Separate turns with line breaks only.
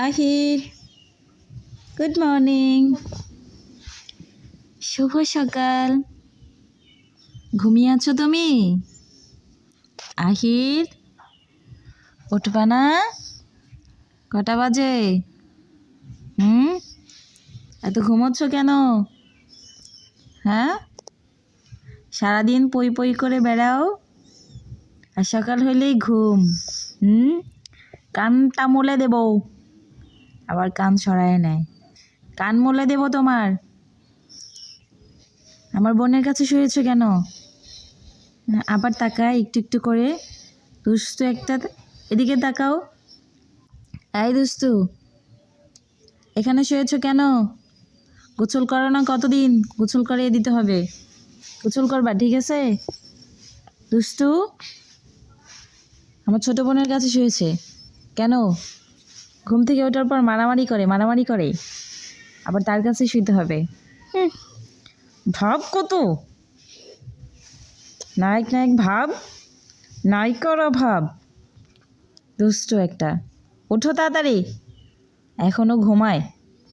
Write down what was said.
Ahir, good morning, শুভ সকাল। ঘুমিয়ে আছো তুমি? আহির, উঠবা না? কটা বাজে? এত ঘুমোচ্ছ কেন? হ্যাঁ, সারাদিন পই পই করে বেড়াও আর সকাল হইলেই ঘুম। কানটা মুলে দেব, আবার কান সরায় নেয়। কান মুলে দেব তোমার। আমার বোনের কাছে শুয়েছো কেন? আবার তাকায় একটু একটু করে, দুষ্টু একটা। এদিকে তাকাও। এই দুষ্টু, এখানে শুয়েছো কেন? গোসল করো না? কতদিন গোসল করিয়ে দিতে হবে। গোসল করবা, ঠিক আছে? দুষ্টু, আমার ছোট বোনের কাছে শুয়েছে কেন? ঘুম থেকে ওঠার পর মারামারি করে, আবার তার কাছে শুইতে হবে। ভাব কত নায়ক নায়ক ভাব, নায়িকারও ভাব। দুষ্ট একটা, ওঠো তাড়াতাড়ি, এখনো ঘুমায়।